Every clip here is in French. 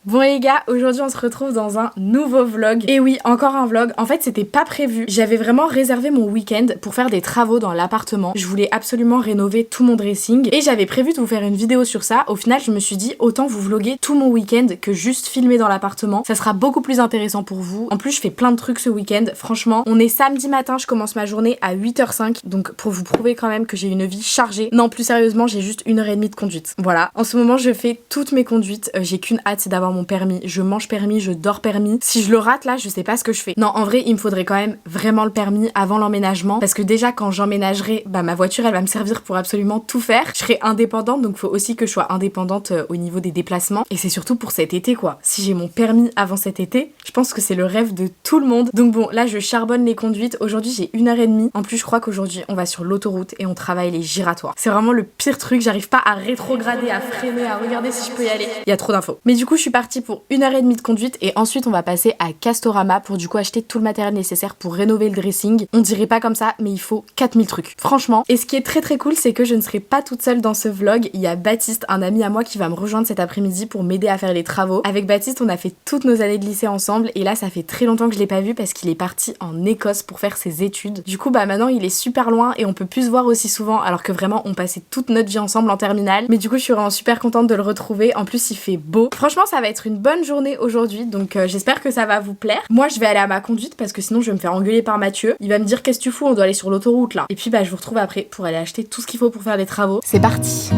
Bon les gars, aujourd'hui on se retrouve dans un nouveau vlog. Et oui, encore un vlog. En fait c'était pas prévu. J'avais vraiment réservé mon week-end pour faire des travaux dans l'appartement. Je voulais absolument rénover tout mon dressing. Et j'avais prévu de vous faire une vidéo sur ça. Au final je me suis dit autant vous vloguer tout mon week-end que juste filmer dans l'appartement. Ça sera beaucoup plus intéressant pour vous. En plus je fais plein de trucs ce week-end. Franchement, on est samedi matin, je commence ma journée à 8h05. Donc pour vous prouver quand même que j'ai une vie chargée. Non, plus sérieusement, j'ai juste 1h30 de conduite. Voilà. En ce moment je fais toutes mes conduites. J'ai qu'une hâte, c'est d'avoir mon permis. Je mange permis, je dors permis. Si je le rate là, je sais pas ce que je fais. Non, en vrai, il me faudrait quand même vraiment le permis avant l'emménagement. Parce que déjà, quand j'emménagerai, bah ma voiture, elle va me servir pour absolument tout faire. Je serai indépendante, donc faut aussi que je sois indépendante au niveau des déplacements. Et c'est surtout pour cet été, quoi. Si j'ai mon permis avant cet été, je pense que c'est le rêve de tout le monde. Donc bon, là, je charbonne les conduites. Aujourd'hui, j'ai 1h30. En plus, je crois qu'aujourd'hui, on va sur l'autoroute et on travaille les giratoires. C'est vraiment le pire truc. J'arrive pas à rétrograder, à freiner, à regarder si je peux y aller. Il y a trop d'infos. Mais du coup, je suis partie pour 1h30 de conduite et ensuite on va passer à Castorama pour du coup acheter tout le matériel nécessaire pour rénover le dressing. On dirait pas comme ça, mais il faut 4000 trucs. Franchement. Et ce qui est très très cool, c'est que je ne serai pas toute seule dans ce vlog. Il y a Baptiste, un ami à moi qui va me rejoindre cet après-midi pour m'aider à faire les travaux. Avec Baptiste, on a fait toutes nos années de lycée ensemble et là ça fait très longtemps que je l'ai pas vu parce qu'il est parti en Écosse pour faire ses études. Du coup bah maintenant il est super loin et on peut plus se voir aussi souvent alors que vraiment on passait toute notre vie ensemble en terminale. Mais du coup je suis vraiment super contente de le retrouver. En plus il fait beau. Franchement ça va être une bonne journée aujourd'hui, donc j'espère que ça va vous plaire. Moi je vais aller à ma conduite parce que sinon je vais me faire engueuler par Mathieu. Il va me dire qu'est-ce que tu fous, on doit aller sur l'autoroute là. Et puis bah je vous retrouve après pour aller acheter tout ce qu'il faut pour faire les travaux. C'est parti.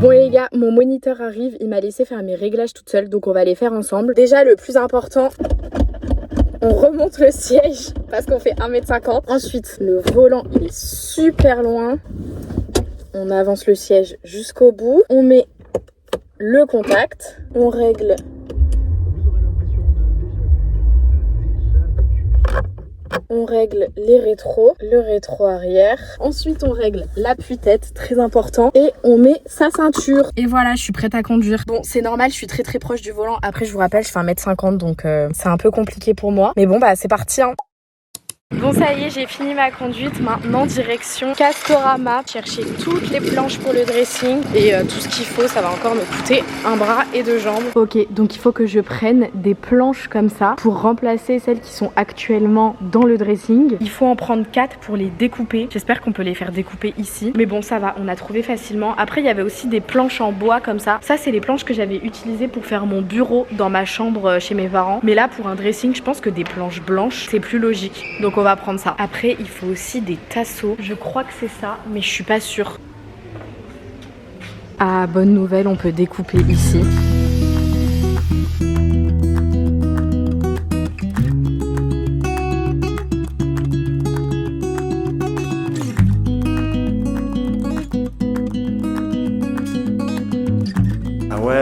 Bon les gars, mon moniteur arrive, il m'a laissé faire mes réglages toute seule, donc on va les faire ensemble. Déjà le plus important, on remonte le siège parce qu'on fait 1m50. Ensuite le volant il est super loin. On avance le siège jusqu'au bout. On met le contact. On règle les rétros, le rétro arrière. Ensuite, on règle l'appui-tête, très important. Et on met sa ceinture. Et voilà, je suis prête à conduire. Bon, c'est normal, je suis très très proche du volant. Après, je vous rappelle, je fais 1m50, donc c'est un peu compliqué pour moi. Mais bon, bah c'est parti, hein. Bon ça y est, j'ai fini ma conduite, maintenant direction Castorama, chercher toutes les planches pour le dressing et tout ce qu'il faut, ça va encore me coûter un bras et 2 jambes. Ok, donc il faut que je prenne des planches comme ça pour remplacer celles qui sont actuellement dans le dressing. Il faut en prendre 4 pour les découper, j'espère qu'on peut les faire découper ici. Mais bon ça va, on a trouvé facilement. Après il y avait aussi des planches en bois comme ça. Ça c'est les planches que j'avais utilisées pour faire mon bureau dans ma chambre chez mes parents. Mais là pour un dressing, je pense que des planches blanches c'est plus logique. Donc on va prendre ça. Après, il faut aussi des tasseaux. Je crois que c'est ça, mais je suis pas sûre. Ah, bonne nouvelle, on peut découper ici. Ah ouais.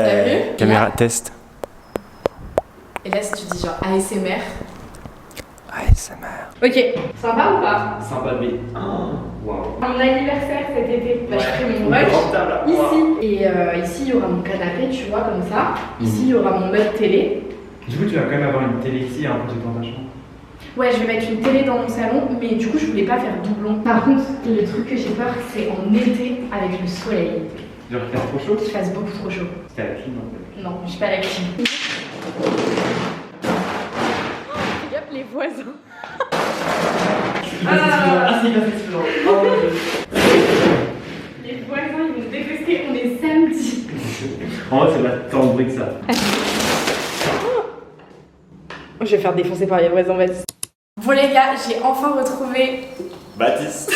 T'as vu? Caméra Là. test. Et là, si tu dis genre ASMR. ASMR. Ok, sympa ou pas? Sympa B. Wow. Mon anniversaire cet été, bah, je ferai mon mug ici. Et ici, il y aura mon canapé, tu vois, comme ça. Ici, il y aura mon mug télé. Du coup, tu vas quand même avoir une télé ici, un peu dans ta chambre. Ouais, je vais mettre une télé dans mon salon, mais du coup, je voulais pas faire doublon. Par contre, le truc que j'ai peur, c'est en été avec le soleil. Genre, il fait trop chaud. Qu'il fasse beaucoup trop chaud. C'était à la clim en fait. Non, je suis pas la clim. Regarde les voisins. Ah, c'est hyper satisfaisant. Oh mon Dieu. Les voisins, ils vont détester, on est samedi. En vrai, c'est pas tant de bruit que ça. Je vais faire défoncer par les voisins, Baptiste. Bon les gars, j'ai enfin retrouvé Baptiste.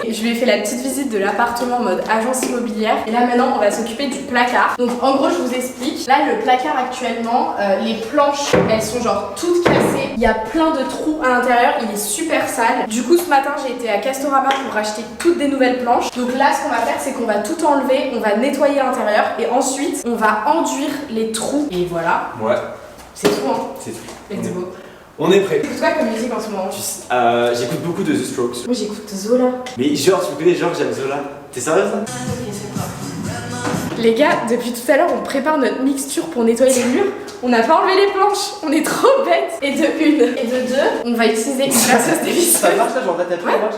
Je lui ai fait la petite visite de l'appartement en mode agence immobilière. Et là maintenant on va s'occuper du placard. Donc en gros je vous explique. Là le placard actuellement, les planches elles sont genre toutes cassées. Il y a plein de trous à l'intérieur, il est super sale. Du coup ce matin j'ai été à Castorama pour acheter toutes des nouvelles planches. Donc là ce qu'on va faire c'est qu'on va tout enlever, on va nettoyer l'intérieur et ensuite on va enduire les trous. Et voilà. Ouais. C'est tout hein. C'est tout. Let's go. On est prêt. T'écoutes quoi comme musique en ce moment? J'écoute beaucoup de The Strokes. Moi j'écoute Zola. Mais genre, tu connais genre j'aime Zola. T'es sérieuse là? Ok, c'est toi. Les gars, depuis tout à l'heure, on prépare notre mixture pour nettoyer les murs. On n'a pas enlevé les planches, on est trop bêtes. Et de une et de deux, on va utiliser une perceuse dévisseuse. Ça marche là, genre là t'as tout, Ouais. ça marche?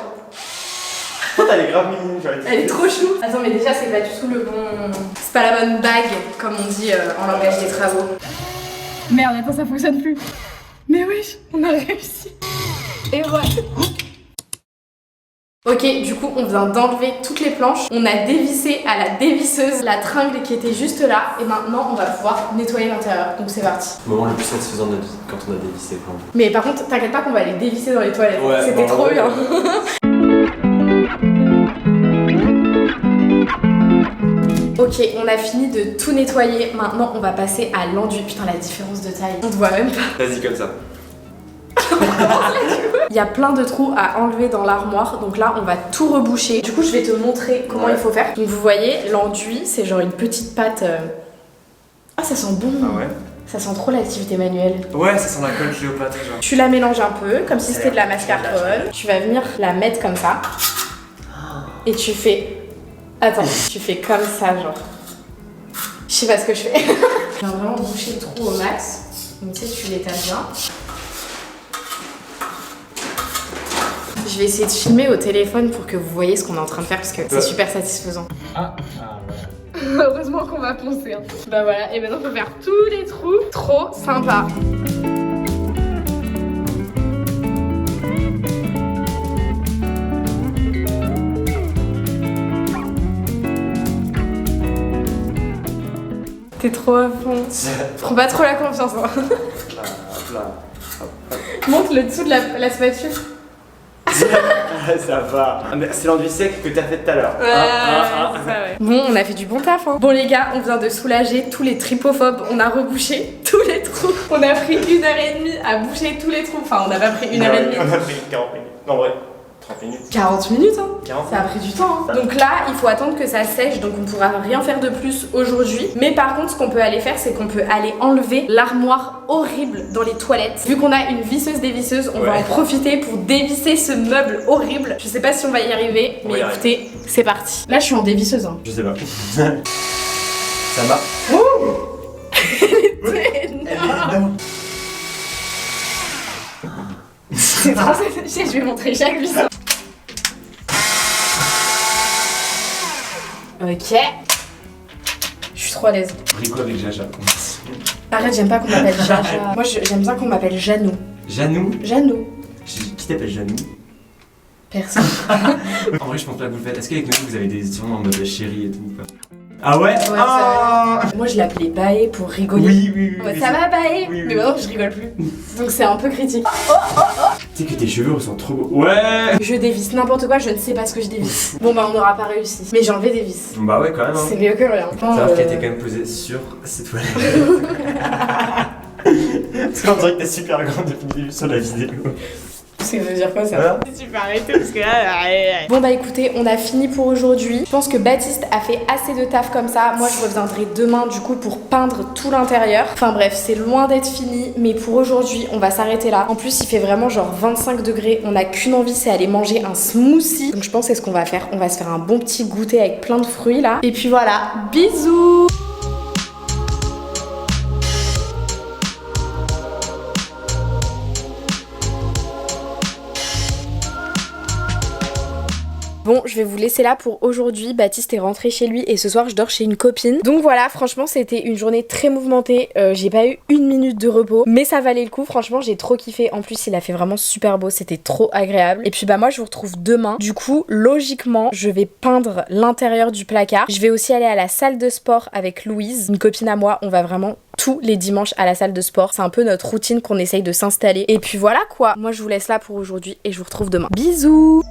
Oh elle est grave mignonne. Elle est trop chou. Attends, mais déjà, c'est pas du tout le bon. C'est pas la bonne bague, comme on dit en langage des travaux. Merde, attends, ça fonctionne plus. Mais wesh, on a réussi. Et voilà. Ok, du coup, on vient d'enlever toutes les planches. On a dévissé à la dévisseuse la tringle qui était juste là. Et maintenant, on va pouvoir nettoyer l'intérieur. Donc c'est parti. Le moment le plus satisfaisant de notre vie quand on a dévissé. Mais par contre, t'inquiète pas qu'on va les dévisser dans les toilettes. Ouais, c'était trop bien. Ok, on a fini de tout nettoyer. Maintenant, on va passer à l'enduit. Putain, la différence de taille. On te voit même pas. Vas-y, comme ça. Il y a plein de trous à enlever dans l'armoire, donc là on va tout reboucher. Du coup je vais te montrer comment il faut faire. Donc vous voyez, l'enduit c'est genre une petite pâte. Ah ça sent bon. Ah ouais. Ça sent trop l'activité manuelle. Ouais, ça sent la colle Cléopâtre genre. Tu la mélanges un peu, comme si c'était de la mascarpone. Tu vas venir la mettre comme ça. Et tu fais... Attends, tu fais comme ça genre. Je sais pas ce que je fais. Je viens vraiment boucher le trou au max. Donc tu sais, tu l'étales bien. Je vais essayer de filmer au téléphone pour que vous voyez ce qu'on est en train de faire parce que c'est super satisfaisant. Ah ouais. Heureusement qu'on va poncer. Hein. Bah voilà, et maintenant on peut faire tous les trous. Trop sympa. T'es trop à fond. Prends pas trop la confiance. Hein. Hop là. Montre le dessous de la spatule. Ça va. Ah, mais c'est l'enduit sec que t'as fait tout à l'heure. Ouais. Bon, on a fait du bon taf. Hein. Bon les gars, on vient de soulager tous les tripophobes. On a rebouché tous les trous. On a pris 1h30 à boucher tous les trous. Enfin, on n'a pas pris 1h30. On a pris 40 minutes. Non, ouais. 30 minutes. 40 minutes, hein. 40. Ça a pris du temps. Hein. Donc là, il faut attendre que ça sèche, donc on pourra rien faire de plus aujourd'hui. Mais par contre, ce qu'on peut aller faire, c'est qu'on peut aller enlever l'armoire horrible dans les toilettes. Vu qu'on a une visseuse dévisseuse, on va en profiter pour dévisser ce meuble horrible. Je sais pas si on va y arriver, mais écoutez, c'est parti. Là, je suis en dévisseuse. Hein. Je sais pas. Ça marche. C'est énorme. C'est trop séché, je vais montrer chaque visseuse. Ok. Je suis trop à l'aise. Brico avec Jaja. Arrête, j'aime pas qu'on m'appelle Jaja. Moi, j'aime bien qu'on m'appelle Janou. Janou. Janou. Qui t'appelle Janou? Personne. En vrai, je pense pas que vous le faites. Est-ce qu'avec nous, vous avez des surnoms en mode chérie et tout ou pas? Ah ouais? Moi, je l'appelais Baé pour rigoler. Oui. Ça va, Baé? Oui. Mais maintenant, je rigole plus. Donc, c'est un peu critique. Tu sais que tes cheveux sont trop beaux. Ouais! Je dévisse n'importe quoi, je ne sais pas ce que je dévisse. Bon, bah, on n'aura pas réussi. Mais j'ai enlevé des vis. Bah ouais, quand même. Hein. C'est mieux que rien. Savoir qu'elle était quand même posée sur cette toilette. Parce qu'on dirait que t'es super grande depuis le début sur la vidéo. Ça veut dire quoi ça? Voilà. Tu peux arrêter parce que là. Bon bah écoutez, on a fini pour aujourd'hui. Je pense que Baptiste a fait assez de taf comme ça. Moi je reviendrai demain du coup pour peindre tout l'intérieur. Enfin bref, c'est loin d'être fini. Mais pour aujourd'hui, on va s'arrêter là. En plus, il fait vraiment genre 25 degrés. On a qu'une envie, c'est aller manger un smoothie. Donc je pense que c'est ce qu'on va faire. On va se faire un bon petit goûter avec plein de fruits là. Et puis voilà, bisous! Bon, je vais vous laisser là pour aujourd'hui. Baptiste est rentré chez lui et ce soir je dors chez une copine. Donc voilà, franchement c'était une journée très mouvementée. J'ai pas eu une minute de repos, mais ça valait le coup. Franchement j'ai trop kiffé. En plus il a fait vraiment super beau, c'était trop agréable. Et puis bah moi je vous retrouve demain. Du coup logiquement je vais peindre l'intérieur du placard. Je vais aussi aller à la salle de sport avec Louise, une copine à moi. On va vraiment tous les dimanches à la salle de sport. C'est un peu notre routine qu'on essaye de s'installer. Et puis voilà quoi. Moi je vous laisse là pour aujourd'hui et je vous retrouve demain. Bisous!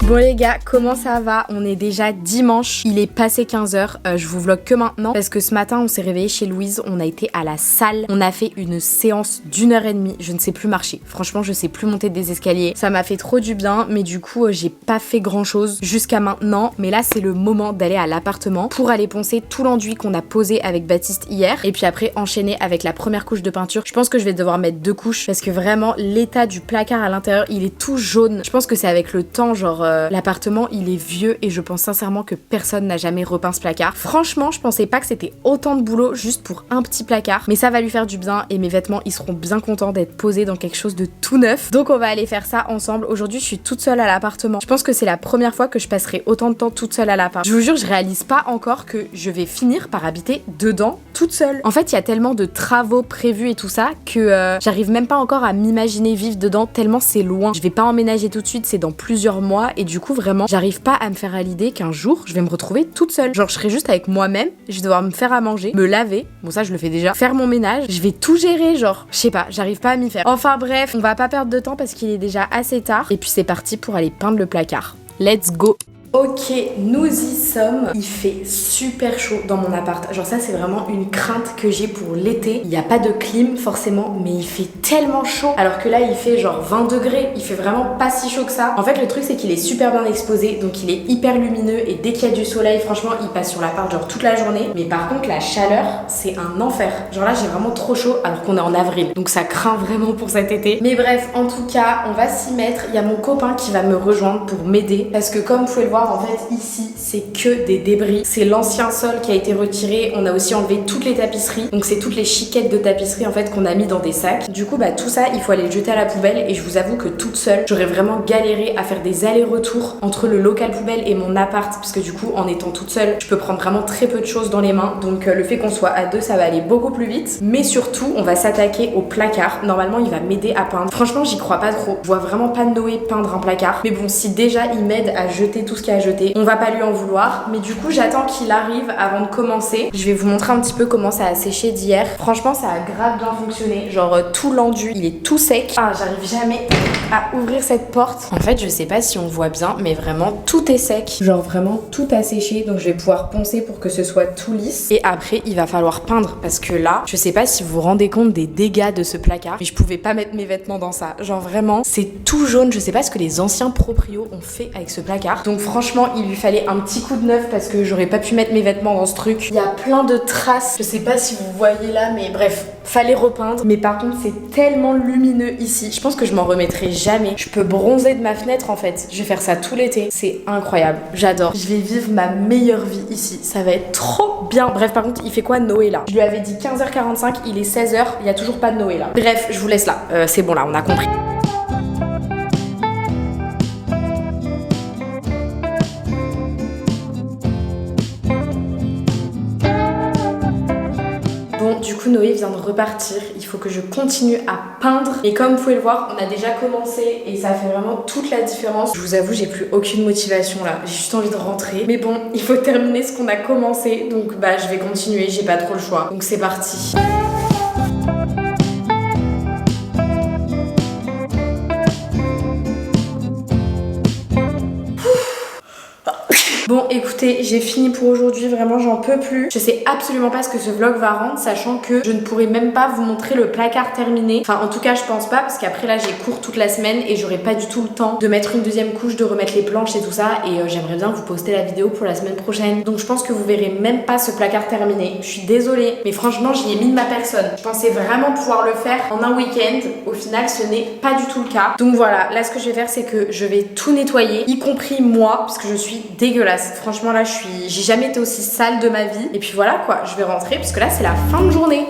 Bon les gars, comment ça va? On est déjà dimanche, il est passé 15h, je vous vlog que maintenant parce que ce matin on s'est réveillé chez Louise, on a été à la salle, on a fait une séance d'1h30, je ne sais plus marcher, franchement je sais plus monter des escaliers, ça m'a fait trop du bien mais du coup j'ai pas fait grand chose jusqu'à maintenant, mais là c'est le moment d'aller à l'appartement pour aller poncer tout l'enduit qu'on a posé avec Baptiste hier et puis après enchaîner avec la première couche de peinture. Je pense que je vais devoir mettre 2 couches parce que vraiment l'état du placard à l'intérieur il est tout jaune, je pense que c'est avec le temps genre la L'appartement il est vieux et je pense sincèrement que personne n'a jamais repeint ce placard. Franchement je pensais pas que c'était autant de boulot juste pour un petit placard, mais ça va lui faire du bien et mes vêtements ils seront bien contents d'être posés dans quelque chose de tout neuf. Donc on va aller faire ça ensemble. Aujourd'hui je suis toute seule à l'appartement. Je pense que c'est la première fois que je passerai autant de temps toute seule à l'appart. Je vous jure je réalise pas encore que je vais finir par habiter dedans toute seule. En fait il y a tellement de travaux prévus et tout ça que j'arrive même pas encore à m'imaginer vivre dedans tellement c'est loin. Je vais pas emménager tout de suite, c'est dans plusieurs mois et du coup vraiment j'arrive pas à me faire à l'idée qu'un jour je vais me retrouver toute seule. Genre je serai juste avec moi-même, je vais devoir me faire à manger, me laver, bon ça je le fais déjà, faire mon ménage, je vais tout gérer genre, je sais pas, j'arrive pas à m'y faire. Enfin bref, on va pas perdre de temps parce qu'il est déjà assez tard et puis c'est parti pour aller peindre le placard. Let's go! Ok, nous y sommes. Il fait super chaud dans mon appart. Genre ça c'est vraiment une crainte que j'ai pour l'été. Il n'y a pas de clim forcément, mais il fait tellement chaud. Alors que là il fait genre 20 degrés. Il fait vraiment pas si chaud que ça. En fait le truc c'est qu'il est super bien exposé. Donc il est hyper lumineux et dès qu'il y a du soleil, franchement il passe sur l'appart genre toute la journée. Mais par contre la chaleur c'est un enfer. Genre là j'ai vraiment trop chaud alors qu'on est en avril. Donc ça craint vraiment pour cet été. Mais bref, en tout cas on va s'y mettre. Il y a mon copain qui va me rejoindre pour m'aider. Parce que comme vous pouvez le voir, en fait ici c'est que des débris, c'est l'ancien sol qui a été retiré, on a aussi enlevé toutes les tapisseries, donc c'est toutes les chiquettes de tapisserie en fait qu'on a mis dans des sacs. Du coup bah tout ça il faut aller le jeter à la poubelle et je vous avoue que toute seule j'aurais vraiment galéré à faire des allers-retours entre le local poubelle et mon appart parce que du coup en étant toute seule je peux prendre vraiment très peu de choses dans les mains, donc le fait qu'on soit à deux ça va aller beaucoup plus vite. Mais surtout on va s'attaquer au placard, normalement il va m'aider à peindre. Franchement j'y crois pas trop, je vois vraiment pas Noé peindre un placard, mais bon si déjà il m'aide à jeter tout ce qu'il y a à jeter, on va pas lui en vouloir. Mais du coup j'attends qu'il arrive avant de commencer. Je vais vous montrer un petit peu comment ça a séché d'hier. Franchement ça a grave bien fonctionné, genre tout l'enduit il est tout sec. Ah j'arrive jamais à ouvrir cette porte. En fait je sais pas si on voit bien mais vraiment tout est sec, genre vraiment tout a séché, donc je vais pouvoir poncer pour que ce soit tout lisse et après il va falloir peindre parce que là je sais pas si vous vous rendez compte des dégâts de ce placard, mais je pouvais pas mettre mes vêtements dans ça, genre vraiment c'est tout jaune. Je sais pas ce que les anciens proprios ont fait avec ce placard, donc franchement il lui fallait un petit coup de neuf parce que j'aurais pas pu mettre mes vêtements dans ce truc. Il y a plein de traces, je sais pas si vous voyez là mais bref, fallait repeindre. Mais par contre c'est tellement lumineux ici, je pense que je m'en remettrai jamais. Je peux bronzer de ma fenêtre en fait, je vais faire ça tout l'été, c'est incroyable, j'adore. Je vais vivre ma meilleure vie ici, ça va être trop bien. Bref par contre il fait quoi Noé là? Je lui avais dit 15h45, il est 16h, il y a toujours pas de Noé là. Bref je vous laisse là, c'est bon là on a compris. Du coup Noé vient de repartir, il faut que je continue à peindre et comme vous pouvez le voir on a déjà commencé et ça fait vraiment toute la différence. Je vous avoue j'ai plus aucune motivation là, j'ai juste envie de rentrer, mais bon il faut terminer ce qu'on a commencé donc bah je vais continuer, j'ai pas trop le choix, donc c'est parti. Bon écoutez, j'ai fini pour aujourd'hui, vraiment j'en peux plus. Je sais absolument pas ce que ce vlog va rendre, sachant que je ne pourrai même pas vous montrer le placard terminé. Enfin en tout cas je pense pas, parce qu'après là j'ai cours toute la semaine et j'aurai pas du tout le temps de mettre une deuxième couche, de remettre les planches et tout ça. Et j'aimerais bien vous poster la vidéo pour la semaine prochaine. Donc je pense que vous verrez même pas ce placard terminé. Je suis désolée, mais franchement j'y ai mis de ma personne. Je pensais vraiment pouvoir le faire en un week-end. Au final ce n'est pas du tout le cas. Donc voilà, là ce que je vais faire c'est que je vais tout nettoyer, y compris moi, parce que je suis dégueulasse. Franchement là j'ai jamais été aussi sale de ma vie. Et puis voilà quoi, je vais rentrer parce que là c'est la fin de journée.